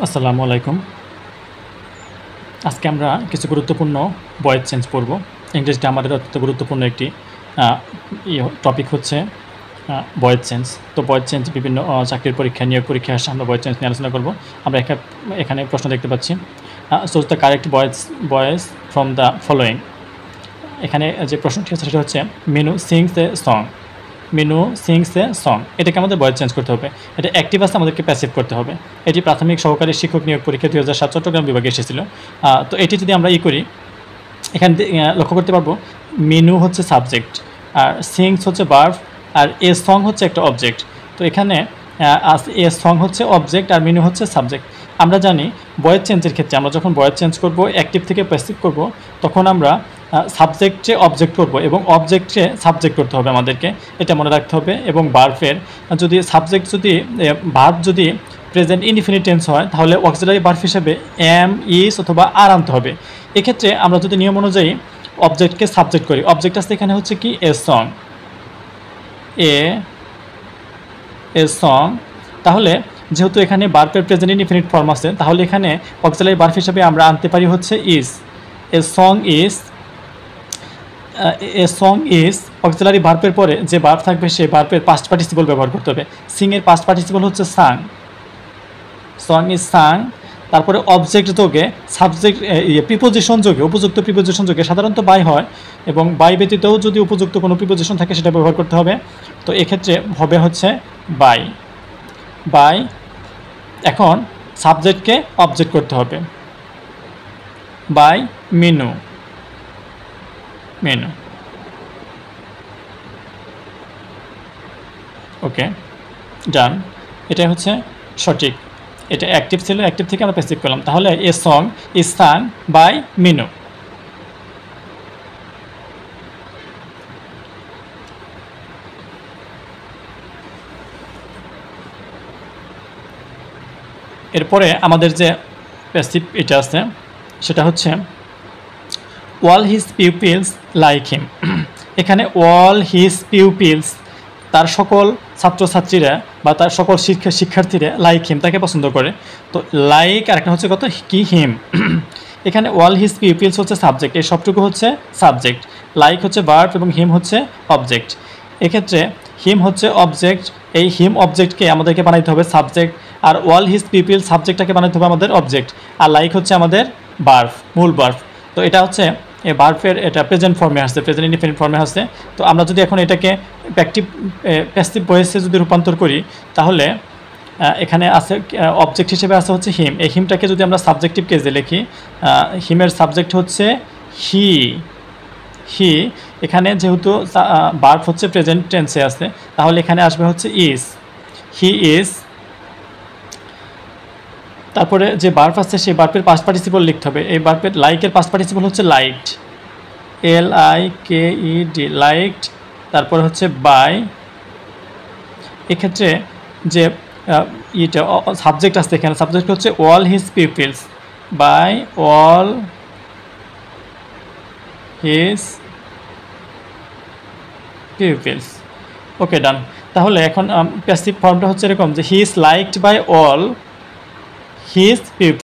আসসালামু আলাইকুম। আজকে আমরা কিছু গুরুত্বপূর্ণ ভয়েস চেঞ্জ পড়ব। ইংলিশ গ্রামারের অত্যন্ত গুরুত্বপূর্ণ একটি টপিক হচ্ছে ভয়েস চেঞ্জ। তো ভয়েস চেঞ্জ বিভিন্ন চাকরির পরীক্ষা, নিয়োগ পরীক্ষায় আসে আমরা ভয়েস চেঞ্জ নিয়ে আলোচনা করব। আমরা এখানে প্রশ্ন দেখতে পাচ্ছি, choose the correct voice from the following. এখানে যে প্রশ্নটি আছে সেটা হচ্ছে Minu sings a song. Minu sings a song, এটাকে আমাদের ভয়েস চেঞ্জ করতে হবে। এটা অ্যাক্টিভ আছে, আমাদেরকে প্যাসিভ করতে হবে। এটি প্রাথমিক সহকারী শিক্ষক নিয়োগ পরীক্ষা 2007 চট্টগ্রাম বিভাগে এসেছিল। তো এটি যদি আমরা করি, এখানে লক্ষ্য করতে পারবো মিনু হচ্ছে সাবজেক্ট, আর সিংস হচ্ছে ভার্ব, আর এ সং হচ্ছে একটা অবজেক্ট। তো এখানে এ সং হচ্ছে অবজেক্ট আর মিনু হচ্ছে সাবজেক্ট। আমরা জানি ভয়েস চেঞ্জের ক্ষেত্রে আমরা যখন ভয়েস চেঞ্জ করব, অ্যাক্টিভ থেকে প্যাসিভ করব, তখন আমরা সাবজেক্টে অবজেক্ট করব এবং অবজেক্টে সাবজেক্ট করতে হবে আমাদেরকে, এটা মনে রাখতে হবে। এবং ভার্বের যদি সাবজেক্ট ভার্ব যদি প্রেজেন্ট ইনডিফিনিট টেন্স হয়, তাহলে অক্সিলারি ভার্ব হিসেবে এম, ইজ অথবা আর আনতে হবে। এক্ষেত্রে আমরা যদি নিয়ম অনুযায়ী অবজেক্টকে সাবজেক্ট করি, অবজেক্ট আছে এখানে হচ্ছে কি এ সং, এ সং। তাহলে যেহেতু এখানে ভার্বের প্রেজেন্ট ইনডিফিনিট ফর্ম আছে, তাহলে এখানে অক্সিলারি ভার্ব হিসেবে আমরা আনতে পারি হচ্ছে is. A song is, A song is auxiliary ভার্বের পরে যে ভার্ব থাকবে সেই ভার্বের পাস্ট পার্টিসিপল ব্যবহার করতে হবে। সিং এর পাস্ট পার্টিসিপল হচ্ছে সাং, সং ইজ সাং। তারপরে অবজেক্ট যোগে সাবজেক্ট প্রিপোজিশন যোগে, উপযুক্ত প্রিপোজিশন যোগে সাধারণত বাই হয়, এবং বাই ব্যতীতও যদি উপযুক্ত কোনো প্রিপোজিশন থাকে সেটা ব্যবহার করতে হবে। তো এক্ষেত্রে হবে হচ্ছে বাই, বাই। এখন সাবজেক্টকে অবজেক্ট করতে হবে, বাই মিনু, মেনু। ওকে, ডান। এটাই হচ্ছে সঠিক। এটা অ্যাক্টিভ ছিল, অ্যাক্টিভ থেকে আমরা প্যাসিভ করলাম। তাহলে a song is sung by Minu. এরপরে আমাদের যে প্যাসিভ এটা আছে সেটা হচ্ছে all his pupils like him. এখানে অল হিজ পিউপিলস, তার সকল ছাত্রছাত্রীরা বা তার সকল শিক্ষার্থীরা লাইক হিম, তাকে পছন্দ করে। তো লাইক আর একটা হচ্ছে কত কি হিম। এখানে অল হিজ পিউপিলস হচ্ছে সাবজেক্ট, এই সবটুকু হচ্ছে সাবজেক্ট, লাইক হচ্ছে ভার্ব এবং হিম হচ্ছে অবজেক্ট। এক্ষেত্রে হিম হচ্ছে অবজেক্ট, এই হিম অবজেক্টকে আমাদেরকে বানাইতে হবে সাবজেক্ট, আর অল হিজ পিপল সাবজেক্টটাকে বানাইতে হবে আমাদের অবজেক্ট, আর লাইক হচ্ছে আমাদের ভার্ব, মূল ভার্ব। তো এটা হচ্ছে এই ভার্বের এটা প্রেজেন্ট ফর্মে আসছে, প্রেজেন্ট ইনডিফিনিট ফর্মে আসছে। তো আমরা যদি এখন এটাকে প্যাসিভ ভয়েসে যদি রূপান্তর করি, তাহলে এখানে আছে অবজেক্ট হিসেবে আছে হচ্ছে হিম। এই হিমটাকে যদি আমরা সাবজেক্টিভ কেসে লিখি, হিমের সাবজেক্ট হচ্ছে হি, হি। এখানে যেহেতু ভার্ব হচ্ছে প্রেজেন্ট টেন্সে আছে, তাহলে এখানে আসবে হচ্ছে ইজ, হি ইজ। তারপরে যে ভার্ব আছে সেই ভার্বের পাস্ট পার্টিসিপল লিখতে হবে। এই ভার্বের লাইকের পাস্ট পার্টিসিপল হচ্ছে লাইকড, LIKED, লাইকড। তারপরে হচ্ছে বাই। এক্ষেত্রে যে এটা সাবজেক্ট আছে, এখানে সাবজেক্ট হচ্ছে all his peoples, by all his peoples. Okay, done. তাহলে এখন প্যাসিভ ফর্মটা হচ্ছে এরকম যে he is liked by all his people.